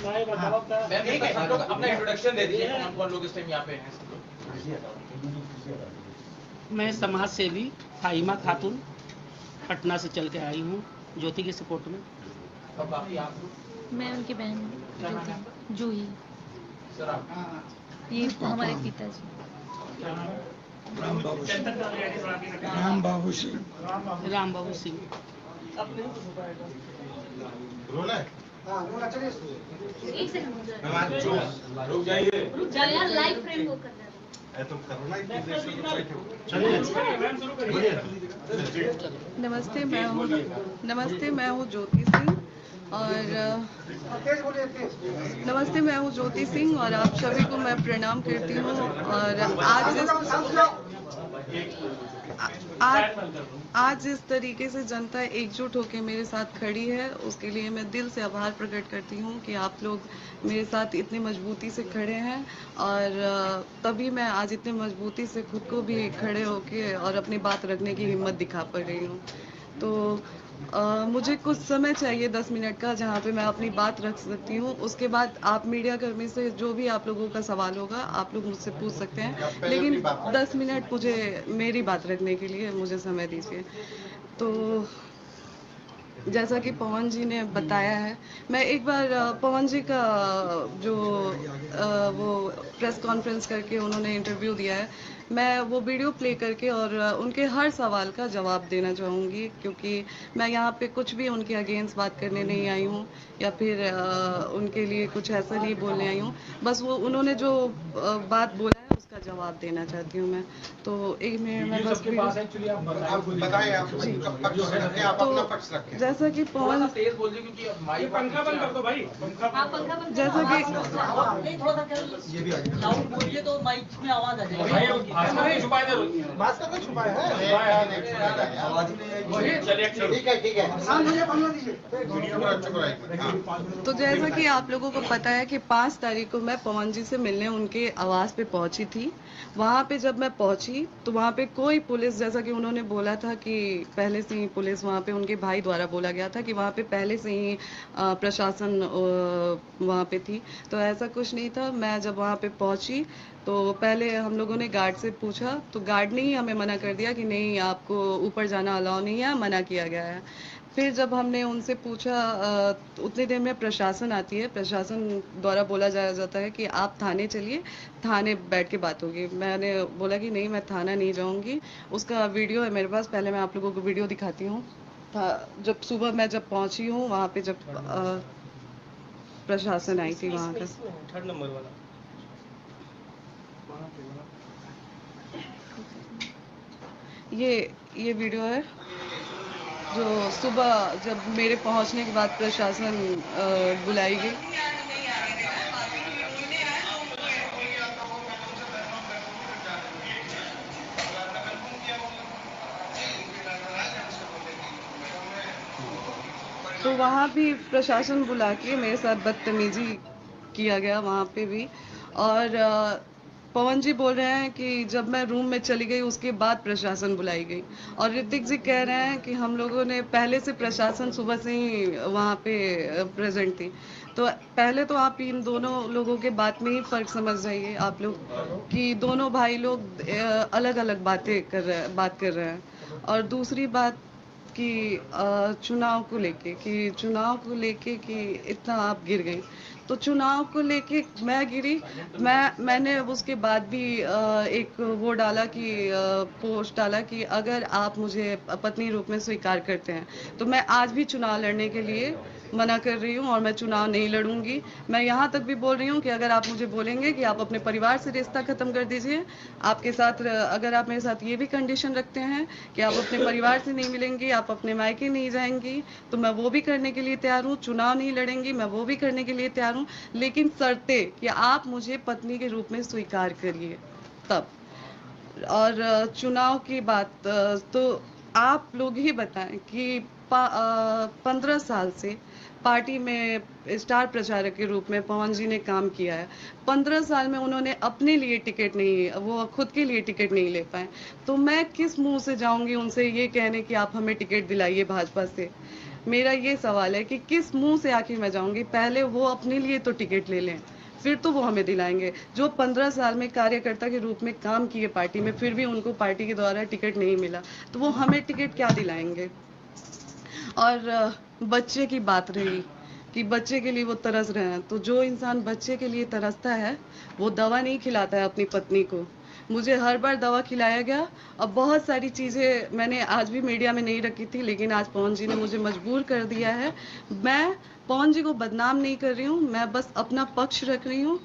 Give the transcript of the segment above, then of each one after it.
हम लोग अपना इंट्रोडक्शन दे दीजिए, कौन लोग इस टाइम यहाँ पे हैं। मैं समाज सेवी फाहिमा खातून पटना से चल के आई हूँ ज्योति के सपोर्ट में। और बाकी आप? मैं उनकी बहन ज्योति जूही। सर आप? ये हमारे पिताजी राम बाबू सिंह। एक सेकंड रुक जाइए, यार लाइव फ्रेम वो कर नमस्ते, मैं हूँ ज्योति सिंह और आप सभी को मैं प्रणाम करती हूँ। और आज जिस तरीके से जनता एकजुट होकर मेरे साथ खड़ी है, उसके लिए मैं दिल से आभार प्रकट करती हूँ कि आप लोग मेरे साथ इतनी मजबूती से खड़े हैं। और तभी मैं आज इतनी मजबूती से खुद को भी खड़े होके और अपनी बात रखने की हिम्मत दिखा पा रही हूँ। तो मुझे कुछ समय चाहिए 10 मिनट का, जहाँ पे मैं अपनी बात रख सकती हूँ। उसके बाद आप मीडिया कर्मी से जो भी आप लोगों का सवाल होगा आप लोग मुझसे पूछ सकते हैं, लेकिन 10 मिनट मुझे मेरी बात रखने के लिए मुझे समय दीजिए। तो जैसा कि पवन जी ने बताया है, मैं एक बार पवन जी का जो वो प्रेस कॉन्फ्रेंस करके उन्होंने इंटरव्यू दिया है, मैं वो वीडियो प्ले करके और उनके हर सवाल का जवाब देना चाहूँगी, क्योंकि मैं यहाँ पे कुछ भी उनके अगेंस्ट बात करने नहीं आई हूँ या फिर उनके लिए कुछ ऐसा नहीं बोलने आई हूँ। बस वो उन्होंने जो बात बोला है उसका जवाब देना चाहती हूँ मैं। तो एक मिनट में बस तो जैसा कि पवन जैसा कि तो माइक में आवाज आ तो जैसा कि आप लोगों को पता है कि 5 तारीख को मैं पवन जी से मिलने उनके आवास पे पहुंची थी। वहाँ पे जब मैं पहुंची तो वहाँ पे कोई पुलिस, जैसा कि उन्होंने बोला था कि पहले से ही पुलिस वहाँ पे उनके भाई द्वारा बोला गया था कि वहाँ पे पहले से ही प्रशासन वहाँ पे थी, तो ऐसा कुछ नहीं था। मैं जब वहाँ पे पहुंची तो पहले हम लोगों ने गार्ड से पूछा, तो गार्ड ने ही हमें मना कर दिया कि नहीं, आपको ऊपर जाना अलाउ नहीं है, मना किया गया है। फिर जब हमने उनसे पूछा तो उतनी देर में प्रशासन आती है, प्रशासन द्वारा बोला जाता है कि आप थाने चलिए, थाने बैठ के बात होगी। मैंने बोला कि नहीं, मैं थाना नहीं जाऊंगी। उसका वीडियो है मेरे पास, पहले मैं आप लोगों को वीडियो दिखाती हूँ। जब सुबह मैं जब पहुंची हूँ वहाँ पे, जब प्रशासन आई थी वहाँ का, 3rd नंबर वाला ये वीडियो है जो सुबह जब मेरे पहुंचने के बाद प्रशासन बुलाई गई। तो वहाँ भी प्रशासन बुला के मेरे साथ बदतमीजी किया गया वहाँ पे भी। और पवन जी बोल रहे हैं कि जब मैं रूम में चली गई उसके बाद प्रशासन बुलाई गई, और ऋतिक जी कह रहे हैं कि हम लोगों ने पहले से प्रशासन सुबह से ही वहाँ पे प्रेजेंट थी। तो पहले तो आप इन दोनों लोगों के बात में ही फर्क समझ जाइए आप लोग कि दोनों भाई लोग अलग अलग बात कर रहे हैं। और दूसरी बात कि चुनाव को लेके कि इतना आप गिर गई, तो चुनाव को लेके मैं गिरी। मैंने उसके बाद भी एक वो डाला कि पोस्ट डाला कि अगर आप मुझे पत्नी रूप में स्वीकार करते हैं तो मैं आज भी चुनाव लड़ने के लिए मना कर रही हूँ और मैं चुनाव नहीं लड़ूंगी। मैं यहाँ तक भी बोल रही हूँ कि अगर आप मुझे बोलेंगे कि आप अपने परिवार से रिश्ता खत्म कर दीजिए, आपके साथ अगर आप मेरे साथ ये भी कंडीशन रखते हैं कि आप अपने परिवार से नहीं मिलेंगी, आप अपने मायके नहीं जाएंगी, तो मैं वो भी करने के लिए तैयार हूँ। चुनाव नहीं लड़ेंगी, मैं वो भी करने के लिए तैयार हूँ, लेकिन शर्ते कि आप मुझे पत्नी के रूप में स्वीकार करिए तब। और चुनाव की बात तो आप लोग ही बताएं कि 15 साल से पार्टी में स्टार प्रचारक के रूप में पवन जी ने काम किया है। 15 साल में उन्होंने अपने लिए टिकट नहीं, वो खुद के लिए टिकट नहीं ले पाए, तो मैं किस मुंह से जाऊंगी उनसे ये कहने कि आप हमें टिकट दिलाइए भाजपा से। मेरा ये सवाल है कि किस मुंह से आखिर मैं जाऊंगी? पहले वो अपने लिए तो टिकट ले लें, फिर तो वो हमें दिलाएंगे। जो 15 साल में कार्यकर्ता के रूप में काम किए पार्टी में, फिर भी उनको पार्टी के द्वारा टिकट नहीं मिला, तो वो हमें टिकट क्या दिलाएंगे? और बच्चे की बात रही कि बच्चे के लिए वो तरस रहे हैं, तो जो इंसान बच्चे के लिए तरसता है वो दवा नहीं खिलाता है अपनी पत्नी को। मुझे हर बार दवा खिलाया गया। अब बहुत सारी चीज़ें मैंने आज भी मीडिया में नहीं रखी थी, लेकिन आज पवन जी ने मुझे मजबूर कर दिया है। मैं पवन जी को बदनाम नहीं कर रही हूँ, मैं बस अपना पक्ष रख रही हूँ।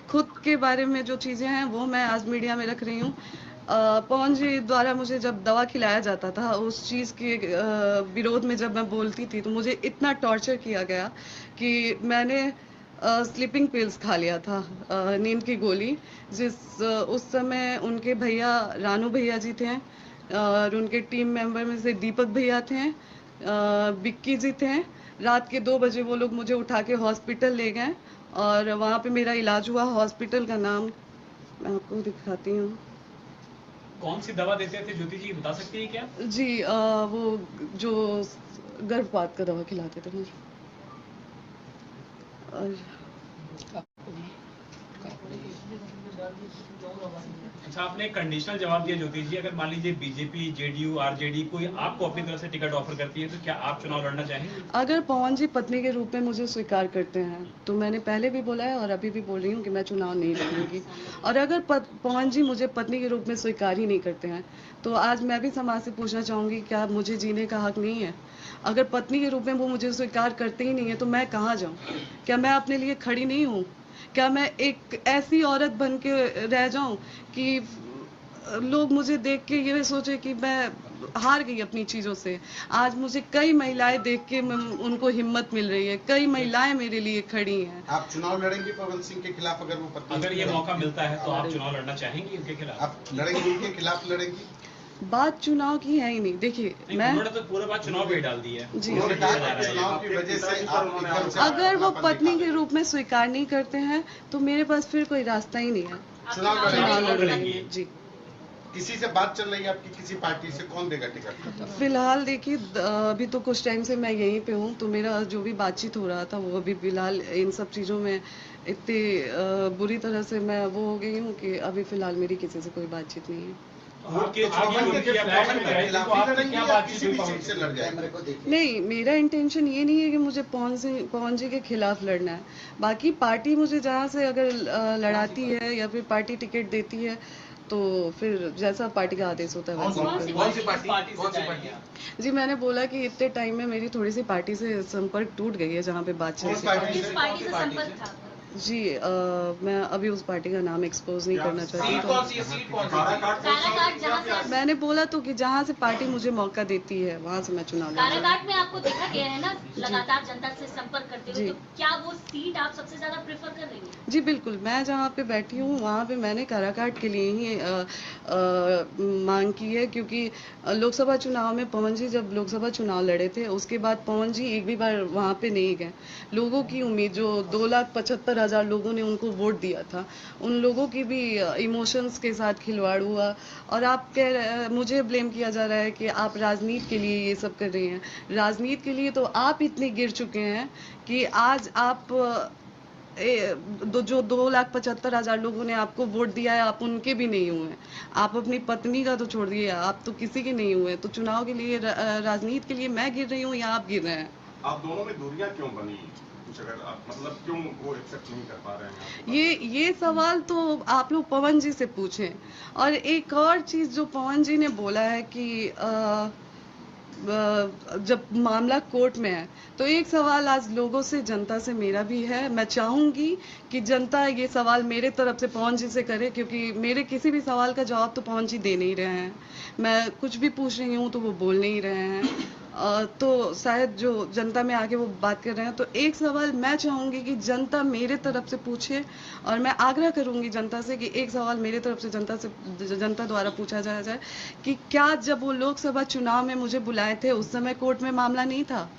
खुद के बारे में जो चीज़ें हैं वो मैं आज मीडिया में रख रही हूँ। पवन जी द्वारा मुझे जब दवा खिलाया जाता था, उस चीज़ के विरोध में जब मैं बोलती थी, तो मुझे इतना टॉर्चर किया गया कि मैंने स्लीपिंग पिल्स खा लिया था, नींद की गोली, उस समय उनके भैया रानू भैया जी थे, और उनके टीम मेंबर में से दीपक भैया थे, बिक्की जी थे। रात के 2 बजे वो लोग मुझे उठा के हॉस्पिटल ले गए और वहाँ पे मेरा इलाज हुआ। हॉस्पिटल का नाम मैं आपको दिखाती हूँ। कौन सी दवा देते थे ज्योति जी, बता सकती हैं क्या? जी वो जो गर्भपात का दवा खिलाते थे मुझे। अच्छा, आपने एक कंडीशनल जवाब दिया ज्योति जी, अगर मान लीजिए बीजेपी, जेडीयू, आरजेडी कोई आपको अपनी तरफ से टिकट ऑफर करती है तो क्या आप चुनाव लड़ना चाहेंगे? अगर पवन जी पत्नी के रूप में मुझे स्वीकार करते हैं तो मैंने पहले भी बोला है और अभी भी बोल रही हूँ कि मैं चुनाव नहीं लड़ूंगी। और अगर पवन जी मुझे पत्नी के रूप में स्वीकार ही नहीं करते हैं तो आज मैं भी समाज से पूछना चाहूँगी, क्या मुझे जीने का हक नहीं है? अगर पत्नी के रूप में वो मुझे स्वीकार करते ही नहीं है तो मैं कहाँ जाऊँ? क्या मैं अपने लिए खड़ी नहीं हूँ? क्या मैं एक ऐसी औरत बन के रह जाऊं कि लोग मुझे देख के ये सोचे कि मैं हार गई अपनी चीज़ों से? आज मुझे कई महिलाएं देख के उनको हिम्मत मिल रही है, कई महिलाएं मेरे लिए खड़ी हैं। आप चुनाव लड़ेंगे पवन सिंह के खिलाफ? अगर वो पत्नी, अगर ये मौका मिलता है तो आप चुनाव लड़ना चाहेंगी उनके खिलाफ? आप लड़ेंगे, उनके खिलाफ लड़ेंगी? बात चुनाव की है ही नहीं। देखिए मैं उन्होंने तो पूरे बात चुनाव पे ही डाल दी है जी, उन्होंने कहा कि चुनाव की वजह से आप एकदम से अगर वो अपनापन पत्नी दिखा के रूप में स्वीकार नहीं करते हैं तो मेरे पास फिर कोई रास्ता ही नहीं है। चुनाव चुनाव लड़ेंगे? लड़ूंगी जी। किसी से बात चल रही है आपकी? किसी पार्टी से? कौन देगा टिकट? फिलहाल देखिए अभी तो कुछ टाइम से मैं यहीं पे हूँ, तो मेरा जो भी बातचीत हो रहा था वो अभी फिलहाल इन सब चीज़ों में इतनी बुरी तरह से मैं वो हो गई हूँ कि अभी फिलहाल मेरी किसी से कोई बातचीत नहीं है। नहीं, मेरा इंटेंशन ये नहीं है कि मुझे पवन जी के खिलाफ लड़ना है। बाकी पार्टी मुझे जहाँ से अगर लड़ाती है या फिर पार्टी टिकट देती है तो फिर जैसा पार्टी का आदेश होता है वैसे ही कौन सी पार्टी? जी मैंने बोला कि इतने टाइम में मेरी थोड़ी सी पार्टी से संपर्क टूट गई है जहाँ पे बात चल रही है। किस पार्टी से संपर्क था? जी मैं अभी उस पार्टी का नाम एक्सपोज नहीं करना चाहती सीट कौन सी है? सीट कौन सी है? काराकाट जहाँ से मैंने बोला तो कि जहाँ से पार्टी मुझे मौका देती है वहाँ से मैं चुनाव लड़ूंगी। काराकाट में आपको देखा गया है ना लगातार जनता से संपर्क करते हुए, जी। तो क्या वो सीट आप सबसे ज्यादा प्रेफर कर रही हैं? जी बिल्कुल, मैं जहाँ पे बैठी हूँ वहाँ पे मैंने काराकाट के लिए ही मांग की है, क्योंकि लोकसभा चुनाव में पवन जी जब लोकसभा चुनाव लड़े थे उसके बाद पवन जी एक भी बार वहाँ पे नहीं गए। लोगों की उम्मीद, जो 2,75,000 लोगों ने उनको वोट दिया था, उन लोगों की भी इमोशंस के साथ खिलवाड़ हुआ। और आप मुझे ब्लेम किया जा रहा है कि आप राजनीति के लिए ये सब कर रही हैं। राजनीति के लिए तो आप इतने गिर चुके हैं कि आज आप जो 2,75,000 लोगों ने आपको वोट दिया है आप उनके भी नहीं हुए। आप अपनी पत्नी का तो छोड़ दिए, आप तो किसी के नहीं हुए। तो चुनाव के लिए, राजनीति के लिए मैं गिर रही हूँ या आप गिर रहे हैं? आप दोनों में दूरियां क्यों बनी? कुछ अगर आप मतलब क्यों वो एक्सेप्ट नहीं कर पा रहे हैं? ये सवाल तो आप लोग पवन जी से पूछें। और एक और चीज जो पवन जी ने बोला है कि जब मामला कोर्ट में है, तो एक सवाल आज लोगों से, जनता से मेरा भी है। मैं चाहूंगी कि जनता ये सवाल मेरे तरफ से पवन जी से करे, क्योंकि मेरे किसी भी सवाल का जवाब तो पवन जी दे नहीं रहे हैं। मैं कुछ भी पूछ रही हूँ तो वो बोल नहीं रहे हैं। तो शायद जो जनता में आके वो बात कर रहे हैं, तो एक सवाल मैं चाहूंगी कि जनता मेरे तरफ से पूछे, और मैं आग्रह करूंगी जनता से कि एक सवाल मेरे तरफ से जनता द्वारा पूछा जाए कि क्या जब वो लोकसभा चुनाव में मुझे बुलाए थे उस समय कोर्ट में मामला नहीं था?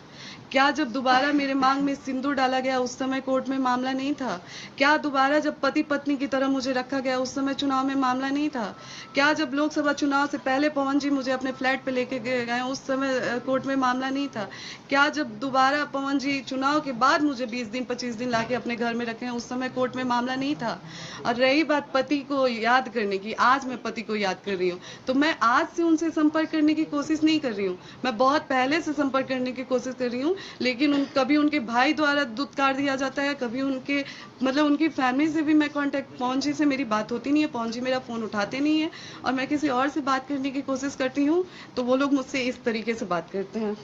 क्या जब दोबारा मेरे मांग में सिंदूर डाला गया उस समय कोर्ट में मामला नहीं था? क्या दोबारा जब पति पत्नी की तरह मुझे रखा गया उस समय चुनाव में मामला नहीं था? क्या जब लोकसभा चुनाव से पहले पवन जी मुझे अपने फ्लैट पे लेके गए उस समय कोर्ट में मामला नहीं था? क्या जब दोबारा पवन जी चुनाव के बाद मुझे 20 दिन 25 दिन लाके अपने घर में रखे हैं उस समय कोर्ट में मामला नहीं था? और रही बात पति को याद करने की, आज मैं पति को याद कर रही हूँ, तो मैं आज से उनसे संपर्क करने की कोशिश नहीं कर रही हूँ, मैं बहुत पहले से संपर्क करने की कोशिश कर रही हूँ, लेकिन कभी उनके भाई द्वारा दुत्कार दिया जाता है, कभी उनके मतलब उनकी फैमिली से भी मैं कांटेक्ट, पवन जी से मेरी बात होती नहीं है, पवन जी मेरा फ़ोन उठाते नहीं है, और मैं किसी और से बात करने की कोशिश करती हूँ तो वो लोग मुझसे इस तरीके से बात करते हैं।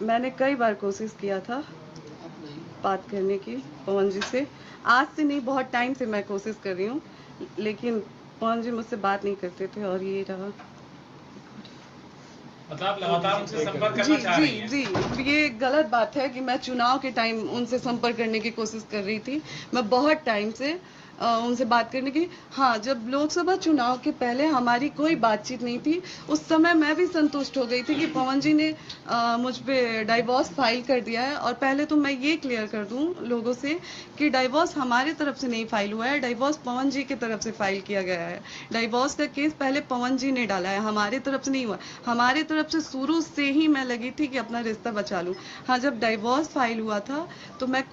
मैंने कई बार कोशिश किया था बात करने की पवन जी से, आज से नहीं बहुत टाइम से मैं कोशिश कर रही हूँ, लेकिन पवन जी मुझसे बात नहीं करते थे और ये रहा। मतलब आप लगातार उनसे संपर्क करना चाह रही हैं? जी, ये गलत बात है कि मैं चुनाव के टाइम उनसे संपर्क करने की कोशिश कर रही थी, मैं बहुत टाइम से उनसे बात करने की। हाँ, जब लोकसभा चुनाव के पहले हमारी कोई बातचीत नहीं थी, उस समय मैं भी संतुष्ट हो गई थी कि पवन जी ने मुझ पे डाइवोर्स फाइल कर दिया है। और पहले तो मैं ये क्लियर कर दूं लोगों से कि डाइवोर्स हमारे तरफ से नहीं फाइल हुआ है, डाइवोर्स पवन जी की तरफ से फाइल किया गया है। डाइवोर्स का केस पहले पवन जी ने डाला है, हमारे तरफ से नहीं हुआ। हमारे तरफ से शुरू से ही मैं लगी थी कि अपना रिश्ता बचा लूँ। हाँ, जब डाइवोर्स फाइल हुआ था तो मैं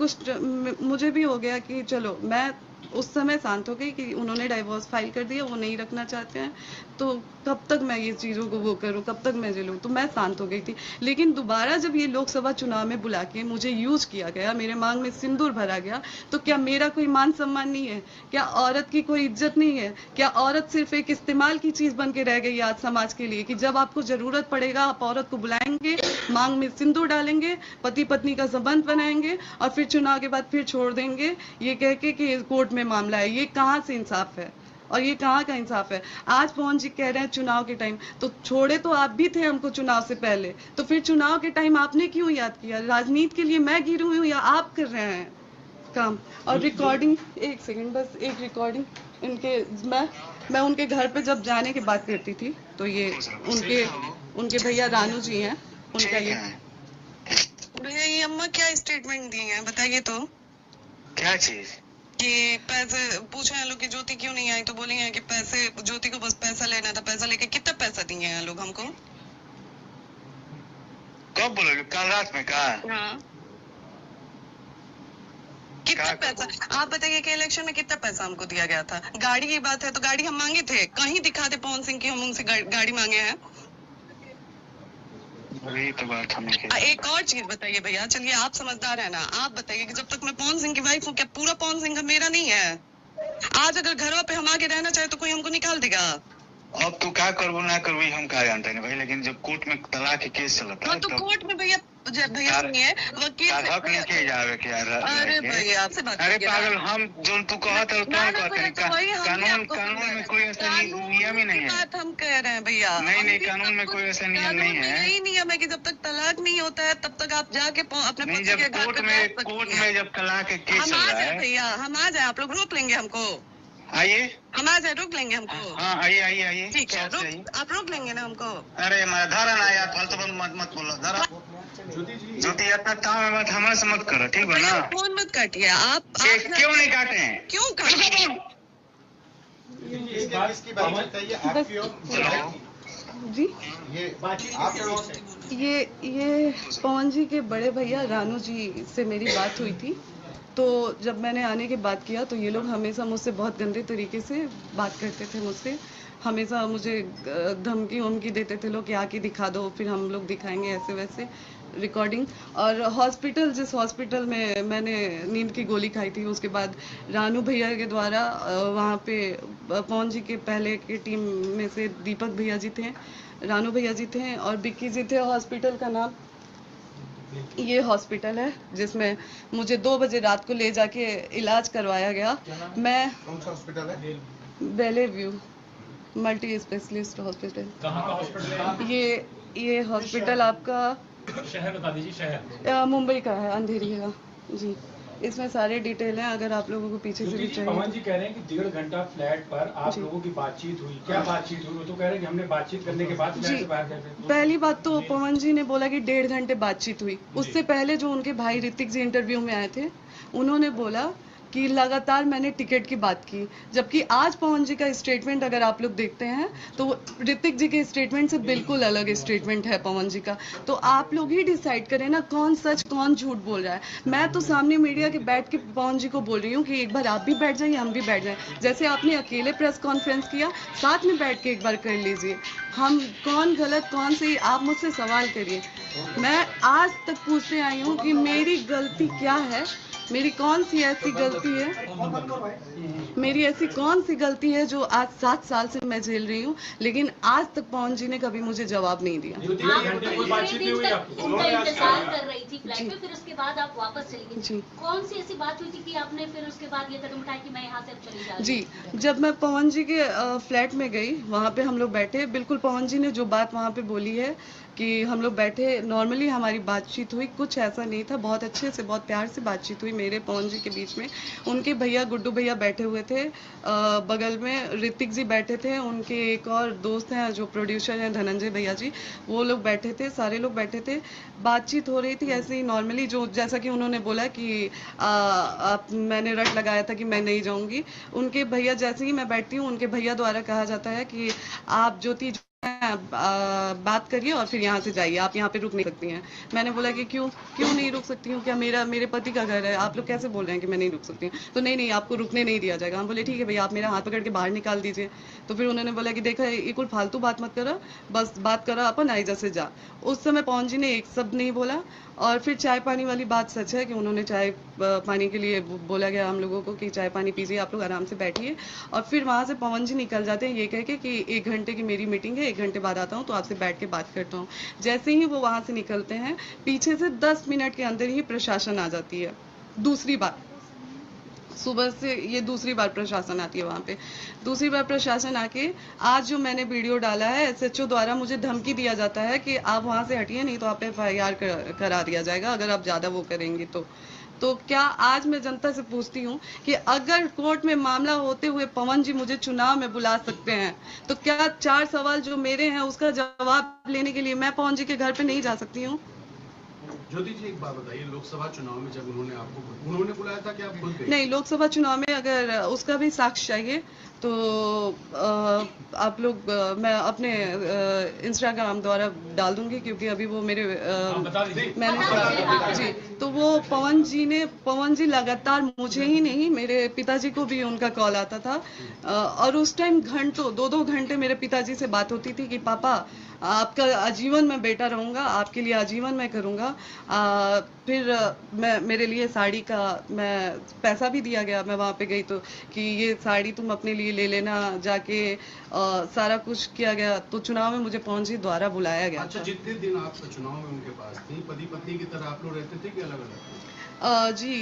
मुझे भी हो गया कि चलो, मैं उस समय शांत हो गई कि उन्होंने डाइवोर्स फाइल कर दिया, वो नहीं रखना चाहते हैं, तो कब तक मैं ये चीज़ों को वो करूँ, कब तक मैं झेलूँ, तो मैं शांत हो गई थी। लेकिन दोबारा जब ये लोकसभा चुनाव में बुला के मुझे यूज किया गया, मेरे मांग में सिंदूर भरा गया, तो क्या मेरा कोई मान सम्मान नहीं है? क्या औरत की कोई इज्जत नहीं है? क्या औरत सिर्फ एक इस्तेमाल की चीज़ बन के रह गई आज समाज के लिए, कि जब आपको ज़रूरत पड़ेगा आप औरत को बुलाएंगे, मांग में सिंदूर डालेंगे, पति पत्नी का संबंध बनाएंगे और फिर चुनाव के बाद फिर छोड़ देंगे ये कह के कि कोर्ट में मामला है? ये कहाँ से इंसाफ है और ये कहाँ का इंसाफ है? आज पवन जी कह रहे हैं चुनाव के टाइम, तो छोड़े तो आप भी थे हमको चुनाव से पहले, तो फिर चुनाव के टाइम आपने क्यों याद किया? राजनीति के लिए मैं गिरी हुई हूँ या आप कर रहे हैं काम? और रिकॉर्डिंग, एक सेकंड बस, एक रिकॉर्डिंग इनके, मैं उनके घर पे जब जाने की बात करती थी तो ये उनके भैया रानू जी हैं, उनका ये भैया, ये अम्मा क्या स्टेटमेंट दी है बताइए तो। क्या चीज? कि पैसे पूछे हैं लोग कि ज्योति क्यों नहीं आई, तो बोलेंगे कि पैसे, ज्योति को बस पैसा लेना था, पैसा लेके कितना पैसा दिए हैं लोग हमको? कब बोलोगे? कल रात में कहा? हाँ, कितना पैसा आप बताइए कि इलेक्शन में कितना पैसा हमको दिया गया था? गाड़ी की बात है तो गाड़ी हम मांगे थे, कहीं दिखा दे पवन सिंह की हम उनसे गाड़ी मांगे हैं? वही तो बात हमें। एक और चीज बताइए भैया, चलिए आप समझदार है ना, आप बताइए कि जब तक मैं पवन सिंह की वाइफ हूँ, क्या पूरा पवन सिंह का मेरा नहीं है? आज अगर घरों पे हम आके रहना चाहे तो कोई हमको निकाल देगा? अब तू क्या करबो ना करबो हम क्या जानते हैं भाई, लेकिन जब कोर्ट में तलाक के केस चलता है तो कोर्ट में भैया सुनिए, वकील हक नहीं जावे क्या? अरे भैया आपसे बात, अरे पागल, हम जो तू कहता है कानून में कोई ऐसा नियम ही नहीं है। बात हम कह रहे हैं भैया, नहीं, कानून में कोई ऐसा नियम नहीं है। यही नियम है कि जब तक तलाक नहीं होता है तब तक आप जाके अपने नहीं, जब कोर्ट में जब तलाक के केस चल रहा है भैया, हम आ जाए, आप लोग रोक लेंगे हमको? आइए, हम आ जाए, रोक लेंगे हमको? हाँ आइए ठीक है, आप रोक लेंगे ना हमको? अरे मैं धारा ना यार, फालतू मत बोलो धारा। ज्योति इतना काम है, बात हमारे से मत करो, ठीक है ना? फोन मत काटिए आप क्यों नहीं काटे हैं? क्यों काटे? किसकी बात बताइए आपकी और जी, ये ये पवन जी के बड़े भैया रानू जी से मेरी बात हुई थी, तो जब मैंने आने की बात किया तो ये लोग हमेशा मुझसे बहुत गंदे तरीके से बात करते थे, मुझसे हमेशा मुझे धमकी वमकी देते थे लोग कि आके दिखा दो, फिर हम लोग दिखाएंगे, ऐसे वैसे रिकॉर्डिंग। और हॉस्पिटल, जिस हॉस्पिटल में मैंने नींद की गोली खाई थी, उसके बाद रानू भैया के द्वारा वहाँ पे पवन जी के पहले की टीम में से दीपक भैया जी थे, रानू भैया जी थे और बिक्की जी थे। हॉस्पिटल का नाम ये हॉस्पिटल है जिसमें मुझे 2 बजे रात को ले जाके इलाज करवाया गया। मैं कौन सा हॉस्पिटल है? बेले व्यू मल्टी स्पेशलिस्ट हॉस्पिटल। कहाँ का हॉस्पिटल है? ये हॉस्पिटल आपका शहर बता दीजिए। शहर मुंबई का है, अंधेरी का जी। इसमें सारे डिटेल हैं, अगर आप लोगों को पीछे से भी पवन चाहिए। जी कह रहे हैं कि 1.5 घंटा फ्लैट पर आप लोगों की बातचीत हुई, क्या बातचीत हुई? वो तो कह रहे हैं कि हमने बातचीत करने के बाद फ्लैट से बाहर गए थे। पहली बात तो पवन जी ने बोला कि 1.5 घंटे बातचीत हुई। उससे पहले जो उनके भाई ऋतिक जी इंटरव्यू में आए थे, उन्होंने बोला कि लगातार मैंने टिकट की बात की, जबकि आज पवन जी का स्टेटमेंट अगर आप लोग देखते हैं तो ऋतिक जी के स्टेटमेंट से बिल्कुल अलग स्टेटमेंट है पवन जी का। तो आप लोग ही डिसाइड करें ना कौन सच कौन झूठ बोल रहा है। मैं तो सामने मीडिया के बैठ के पवन जी को बोल रही हूँ कि एक बार आप भी बैठ जाइए, हम भी बैठ जाएं। जैसे आपने अकेले प्रेस कॉन्फ्रेंस किया, साथ में बैठ के एक बार कर लीजिए। हम कौन गलत कौन सही, आप मुझसे सवाल करिए। मैं आज तक पूछते आई हूँ कि मेरी गलती क्या है, मेरी कौन सी ऐसी गलती है, मेरी ऐसी कौन सी गलती है जो आज 7 साल से मैं झेल रही हूँ, लेकिन आज तक पवन जी ने कभी मुझे जवाब नहीं दिया। आप पूरे दिन तक उनका इंतजार कर रही थी फ्लैट में, फिर उसके बाद आप वापस चली गई। कौन सी ऐसी बात हुई थी कि आपने फिर उसके बाद ये कदम उठाया कि मैं यहाँ से अब चली जा रही हूँ? जी, जब मैं पवन जी के फ्लैट में गई, वहाँ पे हम लोग बैठे, बिल्कुल पवन जी ने जो बात वहाँ पे बोली है कि हम लोग बैठे, नॉर्मली हमारी बातचीत हुई, कुछ ऐसा नहीं था, बहुत अच्छे से बहुत प्यार से बातचीत हुई मेरे पवन जी के बीच में। उनके भैया गुड्डू भैया बैठे हुए थे, बगल में ऋतिक जी बैठे थे, उनके एक और दोस्त हैं जो प्रोड्यूसर हैं धनंजय भैया जी, वो लोग बैठे थे, सारे लोग बैठे थे, बातचीत हो रही थी ऐसे ही नॉर्मली, जो जैसा कि उन्होंने बोला कि मैंने रट लगाया था कि मैं नहीं जाऊंगी। उनके भैया, जैसे ही मैं बैठती हूँ, उनके भैया द्वारा कहा जाता है कि आप ज्योति बात करिए और फिर यहाँ से जाइए, आप यहाँ पे रुक नहीं सकती हैं। मैंने बोला कि क्यों नहीं रुक सकती हूँ, क्या मेरे पति का घर है, आप लोग कैसे बोल रहे हैं कि मैं नहीं रुक सकती हूँ? तो नहीं आपको रुकने नहीं दिया जाएगा। हम बोले ठीक है भैया, आप मेरा हाथ पकड़ के बाहर निकाल दीजिए। तो फिर उन्होंने बोला कि देखा ये कोई फालतू बात मत करो, बस बात करो अपन, आइजा से जा। उस समय पवन जी ने एक शब्द नहीं बोला। और फिर चाय पानी वाली बात सच है कि उन्होंने चाय पानी के लिए बोला गया हम लोगों को कि चाय पानी पीजिए, आप लोग आराम से बैठिए। और फिर वहाँ से पवन जी निकल जाते हैं ये कह के कि 1 घंटे की मेरी मीटिंग है, 1 घंटे बाद आता हूँ तो आपसे बैठ के बात करता हूँ। जैसे ही वो वहाँ से निकलते हैं, पीछे से 10 मिनट के अंदर ही प्रशासन आ जाती है। दूसरी बार सुबह से ये दूसरी बार प्रशासन आती है वहाँ पे। दूसरी बार प्रशासन आके, आज जो मैंने वीडियो डाला है, एसएचओ द्वारा मुझे धमकी दिया जाता है कि आप वहाँ से हटिए, नहीं तो आप FIR करा दिया जाएगा अगर आप ज़्यादा वो करेंगी तो क्या आज मैं जनता से पूछती हूँ कि अगर कोर्ट में मामला होते हुए पवन जी मुझे चुनाव में बुला सकते हैं, तो क्या 4 सवाल जो मेरे हैं उसका जवाब लेने के लिए मैं पवन जी के घर पे नहीं जा सकती हूँ? ज्योति जी, एक बात बताइए, लोकसभा चुनाव में जब उन्होंने बुलाया था कि आप खुद गए? नहीं, लोकसभा चुनाव में अगर उसका भी साक्ष्य चाहिए तो आप लोग, मैं अपने इंस्टाग्राम द्वारा डाल दूंगी, क्योंकि अभी वो मेरे मैंने जी, तो वो पवन जी लगातार, मुझे ही नहीं मेरे पिताजी को भी उनका कॉल आता था। और उस टाइम घंटों 2-2 घंटे मेरे पिताजी से बात होती थी कि पापा आपका आजीवन मैं बेटा रहूँगा, आपके लिए आजीवन मैं करूँगा। फिर मेरे लिए साड़ी का मैं पैसा भी दिया गया, मैं वहाँ पे गई तो कि ये साड़ी तुम अपने लिए ले लेना जाके, सारा कुछ किया गया। तो चुनाव में मुझे पवन जी द्वारा बुलाया गया। अच्छा, जितने दिन आप चुनाव में उनके पास थी, पति पत्नी की तरह आप लोग रहते थे कि अलग अलग? जी,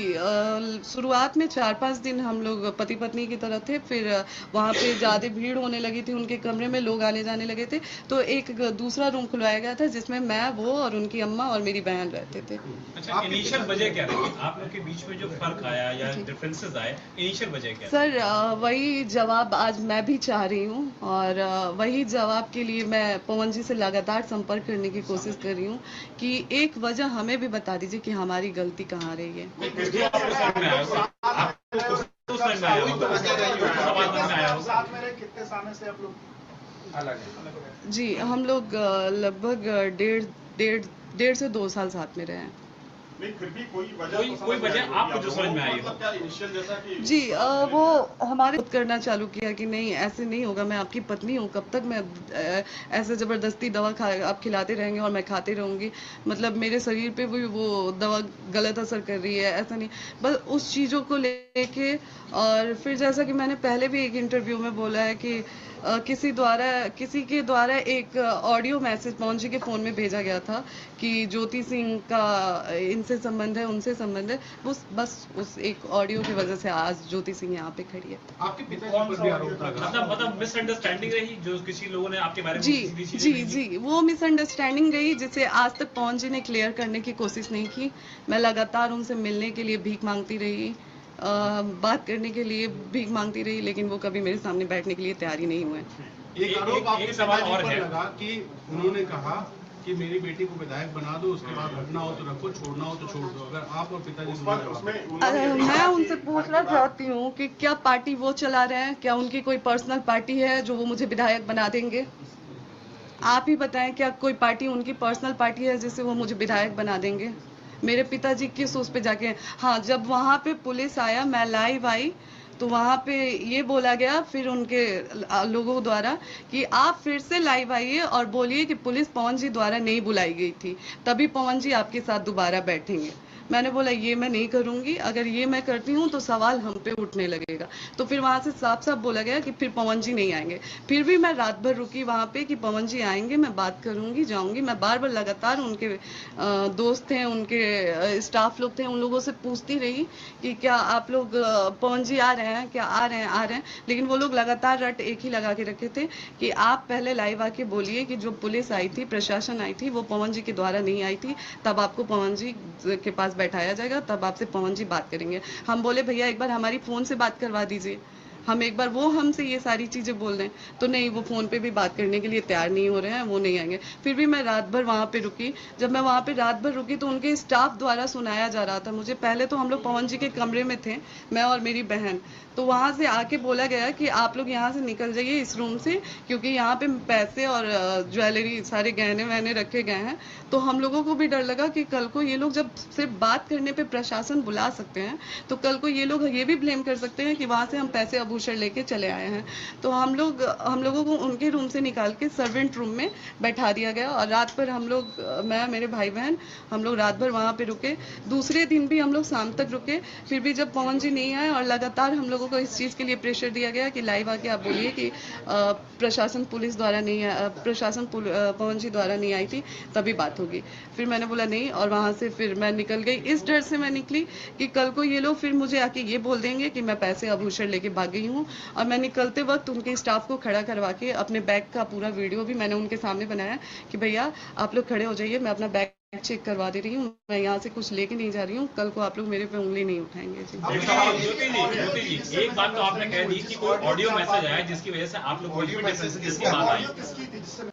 शुरुआत में 4-5 दिन हम लोग पति पत्नी की तरह थे, फिर वहाँ पे ज़्यादा भीड़ होने लगी थी, उनके कमरे में लोग आने जाने लगे थे, तो एक दूसरा रूम खुलवाया गया था जिसमें मैं, वो और उनकी अम्मा और मेरी बहन रहते थे। अच्छा, इनिशियल वजह क्या रही आप लोग के बीच में, जो फर्क आया या डिफरेंसेस आए, इनिशियल वजह क्या? सर, वही जवाब आज मैं भी चाह रही हूँ, और वही जवाब के लिए मैं पवन जी से लगातार संपर्क करने की कोशिश कर रही हूँ कि एक वजह हमें भी बता दीजिए कि हमारी गलती कहाँ रही है। जी, हम लोग लगभग 1.5 से 2 साल साथ में रहे हैं। नहीं, फिर भी कोई वजह आपको जो समझ में आई हो? क्या इनिशियल जैसा कि जी, वो हमारे करना चालू किया कि नहीं ऐसे नहीं होगा, मैं आपकी पत्नी हूँ, कब तक मैं ऐसे ज़बरदस्ती दवा आप खिलाते रहेंगे और मैं खाते रहूँगी, मतलब मेरे शरीर पे भी वो दवा गलत असर कर रही है, ऐसा नहीं, बस उस चीज़ों को लेके। और फिर जैसा कि मैंने पहले भी एक इंटरव्यू में बोला है कि किसी के द्वारा एक ऑडियो मैसेज पवन जी के फ़ोन में भेजा गया था कि ज्योति सिंह का इनसे संबंध है, उनसे संबंध है। बस उस एक ऑडियो की वजह से आज ज्योति सिंह यहाँ पे खड़ी है। आपके पिताजी पर भी आरोप लगा, मतलब मिसअंडरस्टैंडिंग रही जो किसी लोगों ने आपके बारे में जी, वो मिसअंडरस्टैंडिंग रही जिसे आज तक पवन जी ने क्लियर करने की कोशिश नहीं की। मैं लगातार उनसे मिलने के लिए भीख मांगती रही, बात करने के लिए भीख मांगती रही, लेकिन वो कभी मेरे सामने बैठने के लिए तैयार ही नहीं हुए। एक आरोप आपके पिताजी पर लगा कि उन्होंने कहा कि मेरी बेटी को विधायक बना दो, उसके बाद रखना हो तो रखो, छोड़ना हो तो छोड़ दो। अगर आप और पिताजी मैं उनसे पूछना चाहती हूँ कि क्या पार्टी वो चला रहे हैं? क्या उनकी कोई पर्सनल पार्टी है जो वो मुझे विधायक बना देंगे? आप ही बताएं, क्या कोई पार्टी उनकी पर्सनल पार्टी है जिससे वो मुझे विधायक बना देंगे? मेरे पिताजी किस उस पे जाके, हाँ, जब वहाँ पे पुलिस आया, मैं लाइव आई, तो वहाँ पे ये बोला गया फिर उनके लोगों द्वारा कि आप फिर से लाइव आइए और बोलिए कि पुलिस पवन जी द्वारा नहीं बुलाई गई थी, तभी पवन जी आपके साथ दोबारा बैठेंगे। मैंने बोला ये मैं नहीं करूंगी, अगर ये मैं करती हूँ तो सवाल हम पे उठने लगेगा। तो फिर वहाँ से साफ साफ बोला गया कि फिर पवन जी नहीं आएंगे। फिर भी मैं रात भर रुकी वहाँ पे कि पवन जी आएंगे, मैं बात करूंगी, जाऊंगी। मैं बार बार लगातार उनके दोस्त हैं, उनके स्टाफ लोग थे, उन लोगों से पूछती रही कि क्या आप लोग पवन जी आ रहे हैं, क्या आ रहे हैं। लेकिन वो लोग लगातार रट एक ही लगा के रखे थे कि आप पहले लाइव आके बोलिए कि जो पुलिस आई थी, प्रशासन आई थी, वो पवन जी के द्वारा नहीं आई थी, तब आपको पवन जी के पास बैठाया जाएगा, तब आपसे पवन जी बात करेंगे। हम बोले भैया एक बार हमारी फोन से बात करवा दीजिए, हम एक बार वो हमसे ये सारी चीजें बोल रहे हैं। तो नहीं, वो फोन पे भी बात करने के लिए तैयार नहीं हो रहे हैं, वो नहीं आएंगे। फिर भी मैं रात भर वहाँ पे रुकी। जब मैं वहाँ पे रात भर रुकी तो उनके स्टाफ द्वारा सुनाया जा रहा था मुझे। पहले तो हम लोग पवन जी के कमरे में थे, मैं और मेरी बहन, तो वहाँ से आके बोला गया कि आप लोग यहाँ से निकल जाइए इस रूम से, क्योंकि यहाँ पे पैसे और ज्वेलरी, सारे गहने वहने रखे गए हैं। तो हम लोगों को भी डर लगा कि कल को ये लोग जब सिर्फ बात करने पे प्रशासन बुला सकते हैं, तो कल को ये लोग ये भी ब्लेम कर सकते हैं कि वहाँ से हम पैसे आभूषण लेके चले आए हैं। तो हम लोगों को उनके रूम से निकाल के सर्वेंट रूम में बैठा दिया गया और रात भर हम लोग, मैं, मेरे भाई बहन, हम लोग रात भर वहाँ पे रुके। दूसरे दिन भी हम लोग शाम तक रुके। फिर भी जब पवन जी नहीं आए और लगातार हम लोगों को इस चीज़ के लिए प्रेशर दिया गया कि लाइव आके आप बोलिए कि प्रशासन पुलिस द्वारा नहीं, प्रशासन पवन जी द्वारा नहीं आई थी, तभी बात होगी। फिर मैंने बोला नहीं, और वहाँ से फिर मैं निकल गई। इस डर से मैं निकली कि कल को ये लोग फिर मुझे आके ये बोल देंगे कि मैं पैसे आभूषण लेके भाग गई हूँ। और मैं निकलते वक्त उनके स्टाफ को खड़ा करवा के अपने बैग का पूरा वीडियो भी मैंने उनके सामने बनाया कि भैया आप लोग खड़े हो जाइए, मैं अपना बैग चेक करवा दे रही हूँ, मैं यहाँ से कुछ लेके नहीं जा रही हूँ, कल को आप लोग मेरे पे उंगली नहीं उठाएंगे। ज्योति जी, एक बात तो आपने कह दी कि कोई ऑडियो मैसेज आया जिसकी वजह से आप लोग की बात आई।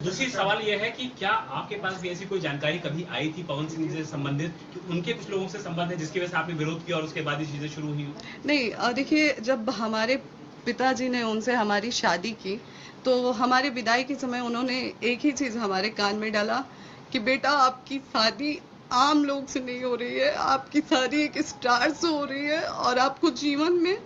दूसरी सवाल यह है कि क्या आपके पास भी ऐसी कोई जानकारी कभी आई थी पवन सिंह से संबंधित कि उनके कुछ लोगों से संबंध है जिसकी वजह से आपने विरोध किया और उसके बाद ये चीजें शुरू हुई? नहीं, देखिए, जब हमारे पिताजी ने उनसे हमारी शादी की तो हमारे विदाई के समय उन्होंने एक ही चीज हमारे कान में डाला कि बेटा आपकी शादी आम लोग से नहीं हो रही है, आपकी शादी एक स्टार से हो रही है और आपको जीवन में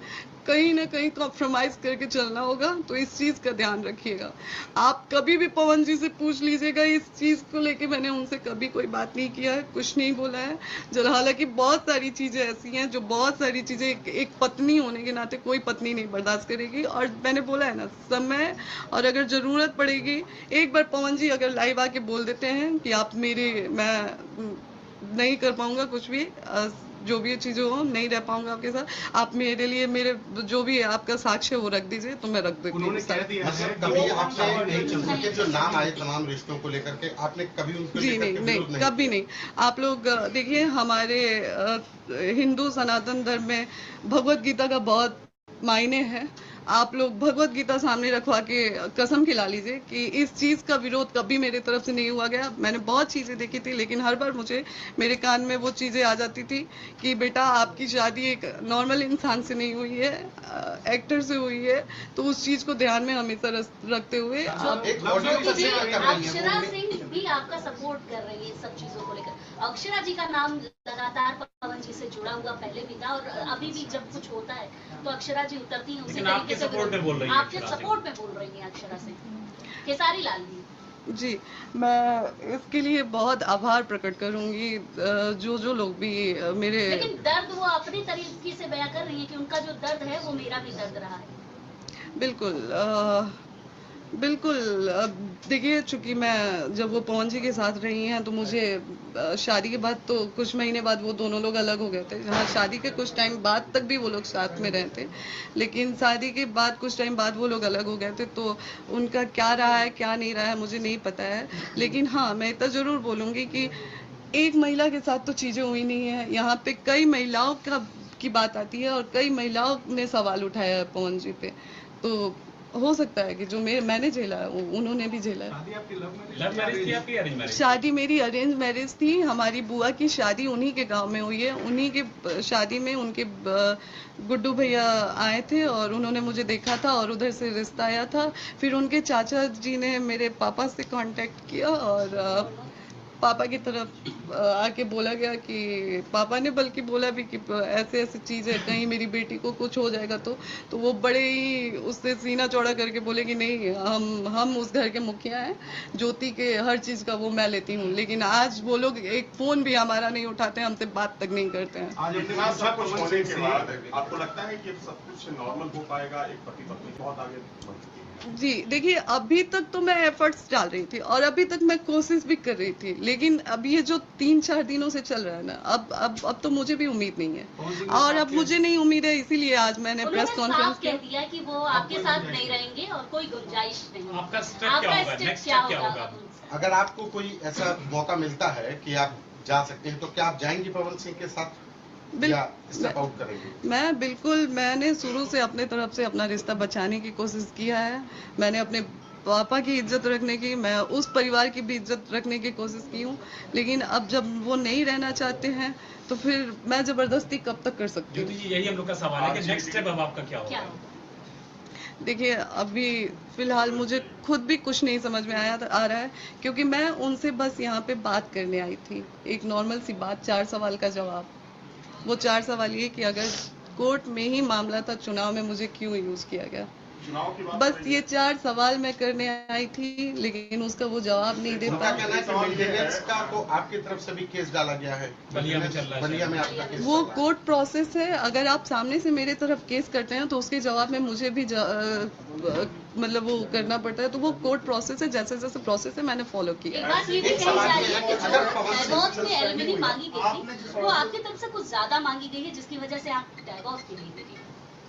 कहीं ना कहीं कॉम्प्रोमाइज करके चलना होगा, तो इस चीज का ध्यान रखिएगा। आप कभी भी पवन जी से पूछ लीजिएगा, इस चीज को लेके मैंने उनसे कभी कोई बात नहीं किया है, कुछ नहीं बोला है। हालांकि बहुत सारी चीजें ऐसी हैं जो, बहुत सारी चीजें एक पत्नी होने के नाते कोई पत्नी नहीं बर्दाश्त करेगी। और मैंने बोला है ना, समय और अगर जरूरत पड़ेगी, एक बार पवन जी अगर लाइव आके बोल देते हैं कि आप मैं नहीं कर पाऊंगा कुछ भी, जो भी चीजें हो, नहीं रह पाऊंगा आपके साथ, आप मेरे लिए मेरे जो भी आपका साक्ष्य वो रख दीजिए, तो मैं रख देती हूँ। कभी आपसे जो नाम आए तमाम रिश्तों को लेकर के, आपने कभी उनको जी नहीं, कभी नहीं। आप लोग देखिए, हमारे हिंदू सनातन धर्म में भगवत गीता का बहुत मायने है। आप लोग भगवत गीता सामने रखवा के कसम खिला लीजिए कि इस चीज का विरोध कभी मेरे तरफ से नहीं हुआ गया। मैंने बहुत चीजें देखी थी, लेकिन हर बार मुझे मेरे कान में वो चीजें आ जाती थी कि बेटा आपकी शादी एक नॉर्मल इंसान से नहीं हुई है, एक्टर से हुई है। तो उस चीज को ध्यान में हमेशा रखते हुए अक्षरा सिंह भी आपका सपोर्ट कर रही है सब चीजों को लेकर। अक्षरा जी का नाम लगातार पवन जी से जुड़ा हुआ पहले भी था और अभी भी जब कुछ होता है तो अक्षरा जी उतरती हैं, उसी तरीके से सपोर्ट में बोल रही हैं, आपके सपोर्ट में बोल रही हैं अक्षरा सिंह। खेसारी लाल जी, मैं इसके लिए बहुत आभार प्रकट करूंगी जो लोग भी मेरे, लेकिन दर्द वो अपनी तरीके से बयां कर रही है कि उनका जो दर्द है वो मेरा भी दर्द रहा है। बिल्कुल। बिल्कुल। अब देखिए, चूंकि मैं जब वो पवन जी के साथ रही हैं तो मुझे शादी के बाद तो कुछ महीने बाद वो दोनों लोग अलग हो गए थे। हाँ, शादी के कुछ टाइम बाद तक भी वो लोग साथ में रहे थे, लेकिन शादी के बाद कुछ टाइम बाद वो लोग अलग हो गए थे। तो उनका क्या रहा है क्या नहीं रहा है मुझे नहीं पता है, लेकिन हाँ मैं इतना ज़रूर बोलूँगी कि एक महिला के साथ तो चीज़ें हुई नहीं है। यहाँ पे कई महिलाओं की बात आती है और कई महिलाओं ने सवाल उठाया है पवन जी पे। तो हो सकता है कि जो मैंने झेला है उन्होंने भी झेला है। शादी आपकी लव मैरिज थी आपकी अरेंज मैरिज? शादी मेरी अरेंज मैरिज थी। हमारी बुआ की शादी उन्हीं के गांव में हुई है। उन्हीं के शादी में उनके गुड्डू भैया आए थे और उन्होंने मुझे देखा था और उधर से रिश्ता आया था। फिर उनके चाचा जी ने मेरे पापा से कांटेक्ट किया और पापा की तरफ आके बोला गया कि पापा ने बल्कि बोला भी कि ऐसे ऐसी चीज़ है, कहीं मेरी बेटी को कुछ हो जाएगा तो वो बड़े ही उससे सीना चौड़ा करके बोले कि नहीं, हम उस घर के मुखिया हैं, ज्योति के हर चीज़ का वो मैं लेती हूँ। लेकिन आज वो लोग एक फ़ोन भी हमारा नहीं उठाते हैं, हमसे बात तक नहीं करते हैं। आज सब कुछ होने के बाद आपको लगता है कि सब कुछ नॉर्मल हो पाएगा? एक पति पत्नी बहुत आगे बढ़ चुकी है। जी देखिए, अभी तक तो मैं एफर्ट्स डाल रही थी और अभी तक मैं कोशिश भी कर रही थी, लेकिन अब ये जो 3-4 दिनों से चल रहा है ना, अब तो मुझे भी उम्मीद नहीं है और अब मुझे नहीं उम्मीद है, इसीलिए आज मैंने प्रेस कॉन्फ्रेंस कह दिया कि वो आपके साथ नहीं रहेंगे और कोई गुंजाइश नहीं। आपका स्टेप क्या होगा? नेक्स्ट स्टेप क्या होगा? अगर आपको कोई ऐसा मौका मिलता है कि आप जा सकते हैं, तो क्या आप जाएंगी पवन सिंह के साथ या स्टेप आउट करेंगे? मैं बिल्कुल, मैंने शुरू से अपने तरफ से अपना रिश्ता बचाने की कोशिश किया है। मैंने अपने पापा की इज्जत रखने की, मैं उस परिवार की भी इज्जत रखने की कोशिश की हूँ, लेकिन अब जब वो नहीं रहना चाहते हैं तो फिर मैं जबरदस्ती कब तक कर सकती हूँ? ज्योति जी, यही हम लोग का सवाल है कि नेक्स्ट स्टेप अब आपका क्या होगा? देखिए, अभी फिलहाल मुझे खुद भी कुछ नहीं समझ में आ रहा है, क्योंकि मैं उनसे बस यहाँ पे बात करने आई थी, एक नॉर्मल सी बात, 4 सवाल का जवाब। वो 4 सवाल ये कि अगर कोर्ट में ही मामला था, चुनाव में मुझे क्यों यूज किया गया, बस ये 4 सवाल मैं करने आई थी, लेकिन उसका वो जवाब नहीं दे उनका कहना है कि मेंटेनेंस का तो आपकी तरफ से भी केस डाला गया है, बलिया में चल रहा है। बलिया में आपका केस वो कोर्ट प्रोसेस है। अगर आप सामने से मेरे तरफ केस करते हैं तो उसके जवाब में मुझे भी मतलब वो करना पड़ता है, तो वो कोर्ट प्रोसेस है, जैसे जैसे प्रोसेस है मैंने फॉलो किया। एक बात ये भी कही जा रही है कि जो डाइवोर्स में एलिमनी मांगी गई थी, वो आपकी तरफ से कुछ ज्यादा मांगी गई है, जिसकी वजह से आप डाइवोर्स के लिए मिली,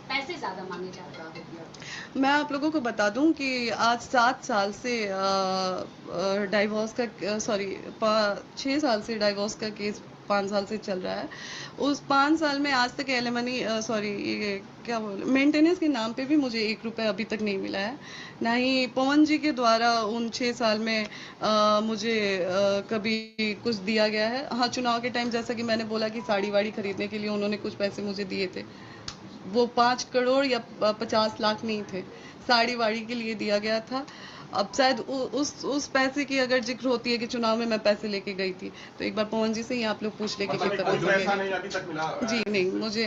पैसे ज्यादा मांगे जा रहे हैं। मैं आप लोगों को बता दूं कि आज 7 साल से डाइवोर्स का 6 साल से डाइवोर्स का केस 5 साल से चल रहा है। उस 5 साल में आज तक एलिमनी मेंटेनेंस के नाम पे भी मुझे 1 रुपए अभी तक नहीं मिला है। ना ही पवन जी के द्वारा उन 6 साल में मुझे कभी कुछ दिया गया है। हाँ, चुनाव के टाइम जैसा कि मैंने बोला कि साड़ी वाड़ी खरीदने के लिए उन्होंने कुछ पैसे मुझे दिए थे, वो 5 करोड़ या 50 लाख नहीं थे, साड़ी वाड़ी के लिए दिया गया था। अब शायद उस पैसे की अगर जिक्र होती है कि चुनाव में मैं पैसे लेके गई थी, तो एक बार पवन जी से ही आप लोग पूछ ले कि कितना पैसा नहीं अभी तक मिला? जी नहीं, मुझे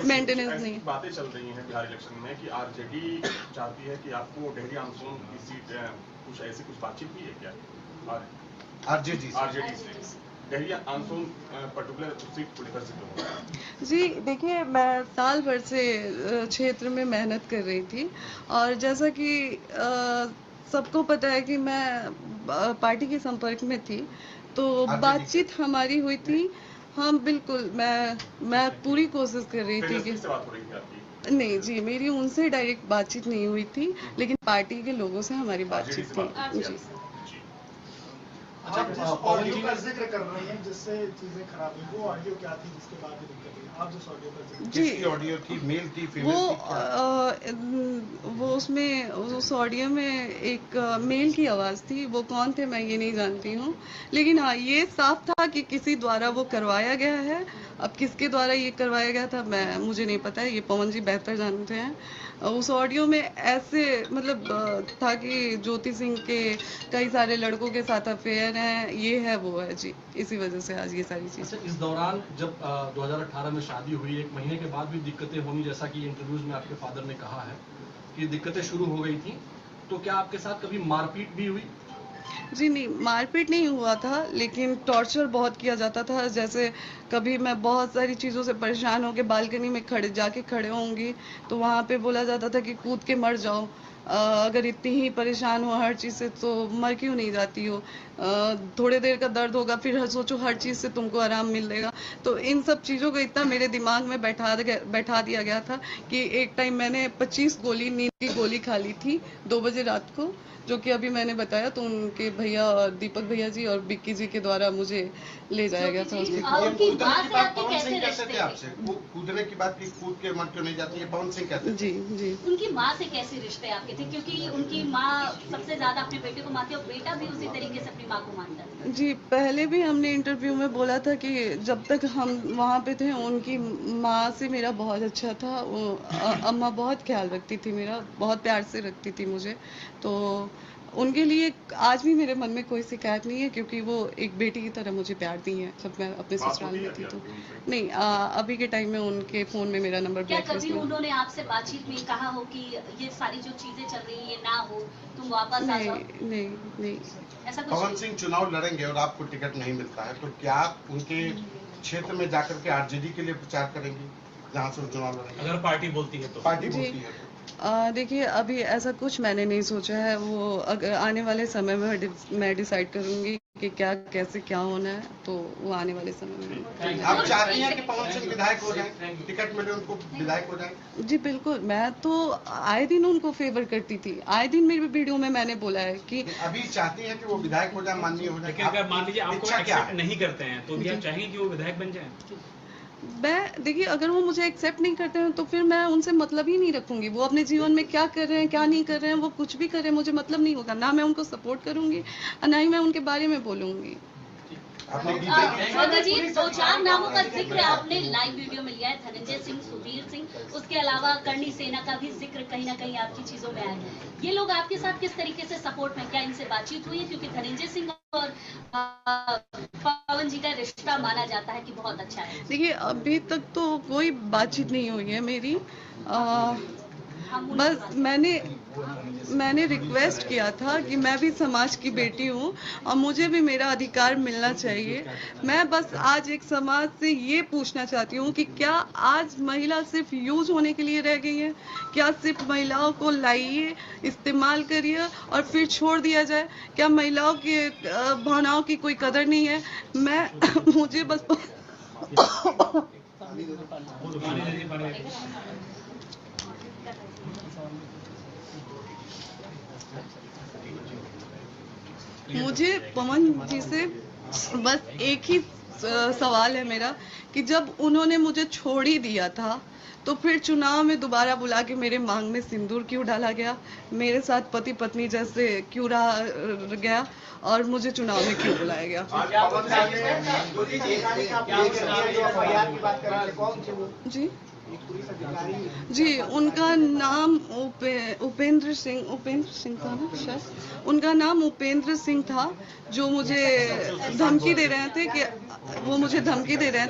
मेंटेनेंस नहीं। बातें चल रही हैं बिहार इलेक्शन में कि आरजेडी चाहती है कि आपको डेहरी आंसू की सीट, कुछ बातचीत हुई है क्या आरजेडी से? डेहरी आंसू पर्टिकुलर सीट को लेकर जिक्र हो रहा है। जी देखिए, मैं साल भर से क्षेत्र में मेहनत कर रही थी और जैसा कि सबको पता है कि मैं पार्टी के संपर्क में थी, तो बातचीत हमारी हुई थी। हाँ बिल्कुल, मैं पूरी कोशिश कर रही थी कि बात हो रही थी आपकी? नहीं जी, मेरी उनसे डायरेक्ट बातचीत नहीं हुई थी, लेकिन पार्टी के लोगों से हमारी बातचीत थी जी। अच्छा, ऑडियो का जिक्र कर रही हैं जिससे चीजें खराब हुई, वो ऑडियो क्या थी जिसके बाद ये दिक्कत हुई? आप जिस ऑडियो का जिक्र किसकी ऑडियो थी, मेल थी, फीमेल थी? वो उसमें उस ऑडियो में एक मेल की आवाज़ थी। वो कौन थे मैं ये नहीं जानती हूँ, लेकिन हाँ ये साफ था कि किसी द्वारा वो करवाया गया है। अब किसके द्वारा ये करवाया गया था मुझे नहीं पता है, ये पवन जी बेहतर जानते हैं। उस ऑडियो में ऐसे मतलब था कि ज्योति सिंह के कई सारे लड़कों के साथ अफेयर हैं, ये है वो है जी, इसी वजह से आज ये सारी चीज़। अच्छा, इस दौरान जब 2018 में शादी हुई, 1 महीने के बाद भी दिक्कतें होंगी, जैसा कि इंटरव्यूज में आपके फादर ने कहा है कि दिक्कतें शुरू हो गई थी, तो क्या आपके साथ कभी मारपीट भी हुई? जी नहीं, मारपीट नहीं हुआ था, लेकिन टॉर्चर बहुत किया जाता था। जैसे कभी मैं बहुत सारी चीज़ों से परेशान होकर बालकनी में जाके खड़े होंगी तो वहाँ पे बोला जाता था कि कूद के मर जाओ, अगर इतनी ही परेशान हो हर चीज़ से तो मर क्यों नहीं जाती हो, थोड़ी देर का दर्द होगा फिर सोचो हर चीज़ से तुमको आराम मिलेगा। तो इन सब चीज़ों को इतना मेरे दिमाग में बैठा दिया गया था कि एक टाइम मैंने 25 गोली नींद की गोली खा ली थी 2 बजे रात को, जो कि अभी मैंने बताया तो उनके भैया दीपक भैया जी और बिक्की जी के द्वारा मुझे ले जाया गया था कूदने की बात की, कूद के मर क्यों नहीं जाती है, पवन सिंह कहते हैं। जी जी। उनकी माँ से कैसे रिश्ते आपके थे, क्योंकि उनकी माँ सबसे ज्यादा अपने बेटे को मानती है और बेटा भी उसी तरीके से अपनी माँ को मानता है। जी, पहले भी हमने इंटरव्यू में बोला था कि जब तक हम वहाँ पे थे उनकी माँ से मेरा बहुत अच्छा था, अम्मा बहुत ख्याल रखती थी मेरा, बहुत प्यार से रखती थी मुझे, तो उनके लिए आज भी मेरे मन में कोई शिकायत नहीं है क्योंकि वो एक बेटी की तरह मुझे प्यार दी है जब मैं अपने ससुराल में थी। तो नहीं, अभी के टाइम में उनके फोन में मेरा नंबर क्या कभी उन्होंने आपसे बातचीत में कहा हो कि ये सारी जो चीजें चल रही है ये ना हो, तुम वापस आ जाओ? नहीं ऐसा कुछ? पवन सिंह चुनाव लड़ेंगे और आपको टिकट नहीं मिलता है तो क्या आप उनके क्षेत्र में जाकर के आरजेडी के लिए प्रचार करेंगी जहाँ से चुनाव लड़ेंगे? अगर पार्टी बोलती है तो पार्टी बोलती है देखिए अभी ऐसा कुछ मैंने नहीं सोचा है, वो अगर आने वाले समय में मैं डिसाइड करूंगी कि क्या कैसे क्या होना है, तो वो आने वाले समय में। आप चाहती हैं कि पवन सिंह विधायक हो जाए, टिकट मिले उनको विधायक हो जाए? जी बिल्कुल, मैं तो आए दिन उनको फेवर करती थी, आए दिन मेरी वीडियो में मैंने बोला है कि अभी चाहती हैं कि वो विधायक हो जाए, माननीय हो जाए। लेकिन अगर मान लीजिए आपको एक्सेप्ट नहीं करते हैं तो भी आप चाहेंगे कि वो विधायक बन जाए? मैं देखिए अगर वो मुझे एक्सेप्ट नहीं करते हैं तो फिर मैं उनसे मतलब ही नहीं रखूंगी, वो अपने जीवन में क्या कर रहे हैं क्या नहीं कर रहे हैं वो कुछ भी करें मुझे मतलब नहीं होगा, ना मैं उनको सपोर्ट करूंगी और ना ही मैं उनके बारे में बोलूंगी। जी 2-4 नामों का जिक्र आपने लाइव वीडियो में लिया है, धनंजय सिंह, सुधीर सिंह, उसके अलावा करणी सेना का भी जिक्र कहीं ना कहीं आपकी चीजों में आया है। ये लोग आपके साथ किस तरीके से सपोर्ट में, क्या इनसे बातचीत हुई है? क्योंकि धनंजय सिंह और पवन जी का रिश्ता माना जाता है कि बहुत अच्छा है। देखिए अभी तक तो कोई बातचीत नहीं हुई है मेरी, बस मैंने रिक्वेस्ट किया था कि मैं भी समाज की बेटी हूँ और मुझे भी मेरा अधिकार मिलना चाहिए। मैं बस आज एक समाज से ये पूछना चाहती हूँ कि क्या आज महिला सिर्फ यूज होने के लिए रह गई है? क्या सिर्फ महिलाओं को लाइए, इस्तेमाल करिए और फिर छोड़ दिया जाए? क्या महिलाओं के भावनाओं की कोई कदर नहीं है? मुझे बस मुझे पवन जी से बस एक ही सवाल है मेरा कि जब उन्होंने मुझे छोड़ ही दिया था तो फिर चुनाव में दोबारा बुला के मेरे मांग में सिंदूर क्यों डाला गया, मेरे साथ पति पत्नी जैसे क्यों रहा गया और मुझे चुनाव में क्यों बुलाया गया? जी उनका नाम उपेंद्र सिंह था ना, शायद उनका नाम उपेंद्र सिंह था, जो मुझे धमकी दे रहे थे कि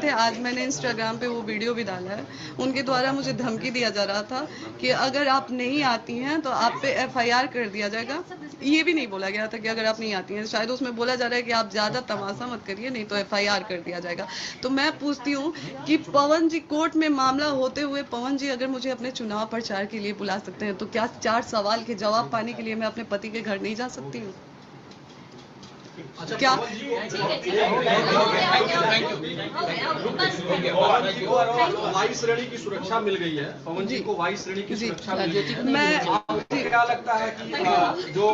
आज मैंने इंस्टाग्राम पे वो वीडियो भी डाला है, उनके द्वारा मुझे धमकी दिया जा रहा था कि अगर आप नहीं आती हैं तो आप पे FIR कर दिया जाएगा। ये भी नहीं बोला गया था कि अगर आप नहीं आती हैं, शायद उसमें बोला जा रहा है कि आप ज्यादा तमाशा मत करिए नहीं तो FIR कर दिया जाएगा। तो मैं पूछती हूँ कि पवन जी कोर्ट में मामला होते हुए पवन जी अगर मुझे अपने चुनाव प्रचार के लिए बुला सकते हैं तो क्या 4 सवाल के जवाब पाने के लिए मैं अपने पति के घर नहीं जा सकती हूँ? क्या वायु श्रेणी की सुरक्षा मिल गई है, पवन जी को वायु श्रेणी की सुरक्षा मिल गई है। मैं आपको क्या लगता है कि जो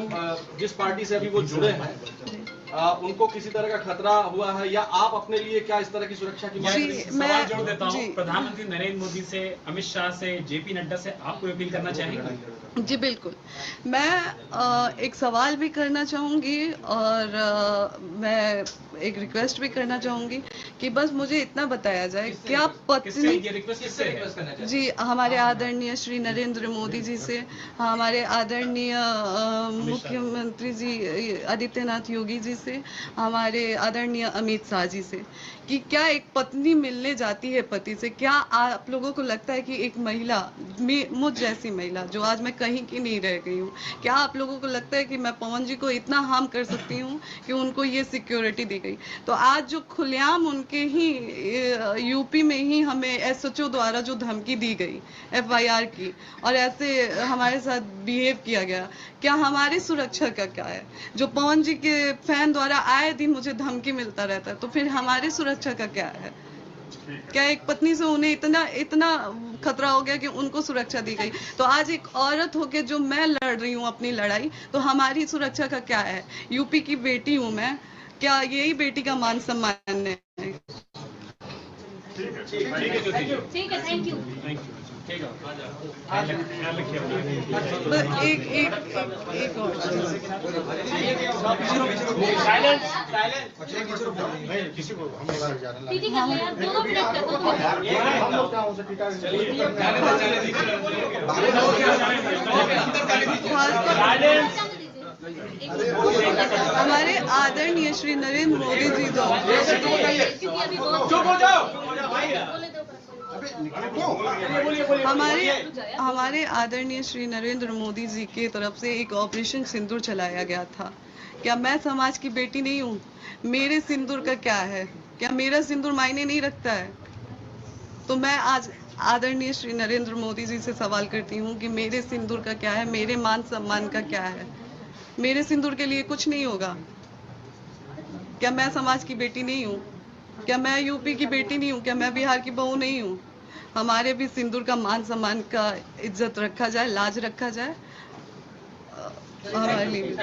जिस पार्टी से अभी वो जुड़े हैं उनको किसी तरह का खतरा हुआ है या आप अपने लिए क्या इस तरह की सुरक्षा की सवाल जोड़ देता हूँ, प्रधानमंत्री नरेंद्र मोदी से, अमित शाह से, JP नड्डा से आप कोई अपील करना चाहेंगे? जी बिल्कुल, मैं एक सवाल भी करना चाहूँगी और मैं एक रिक्वेस्ट भी करना चाहूँगी कि बस मुझे इतना बताया जाए क्या पत्नी जी हमारे आदरणीय श्री नरेंद्र मोदी जी से, हमारे आदरणीय मुख्यमंत्री जी आदित्यनाथ योगी जी से, हमारे आदरणीय अमित शाह जी से, कि क्या एक पत्नी मिलने जाती है पति से, क्या आप लोगों को लगता है कि एक महिला, मुझ जैसी महिला जो आज मैं कहीं की नहीं रह गई हूँ, क्या आप लोगों को लगता है कि मैं पवन जी को इतना हार्म कर सकती हूँ कि उनको ये सिक्योरिटी दी? गई। तो आज जो खुलेआम उनके ही यूपी में ही हमें एसएचओ द्वारा जो धमकी दी गई एफआईआर की और ऐसे हमारे साथ बिहेव किया गया, क्या हमारी सुरक्षा का क्या है? जो पवन जी के फैन द्वारा आए दिन मुझे धमकी मिलता रहता है, तो फिर हमारी सुरक्षा का क्या है? क्या एक पत्नी से उन्हें इतना खतरा हो गया कि उनको सुरक्षा दी गई? तो आज एक औरत होके जो मैं लड़ रही हूँ अपनी लड़ाई, तो हमारी सुरक्षा का क्या है? यूपी की बेटी हूँ मैं, क्या यही बेटी का मान सम्मान है? ठीक है, थैंक यू। एक और पीटी कर ले यार, 2 मिनट हमारे आदरणीय श्री नरेंद्र मोदी जी हमारे आदरणीय श्री नरेंद्र मोदी जी की तरफ से एक ऑपरेशन सिंदूर चलाया गया था। क्या मैं समाज की बेटी नहीं हूँ? मेरे सिंदूर का क्या है? क्या मेरा सिंदूर मायने नहीं रखता है? तो मैं आज आदरणीय श्री नरेंद्र मोदी जी से सवाल करती हूँ कि मेरे सिंदूर का क्या है? मेरे मान सम्मान का क्या है? मेरे सिंदूर के लिए कुछ नहीं होगा। क्या मैं समाज की बेटी नहीं हूँ? क्या मैं यूपी की बेटी नहीं हूँ? क्या मैं बिहार की बहू नहीं हूँ? हमारे भी सिंदूर का मान सम्मान का इज्जत रखा जाए, लाज रखा जाए हमारे लिए।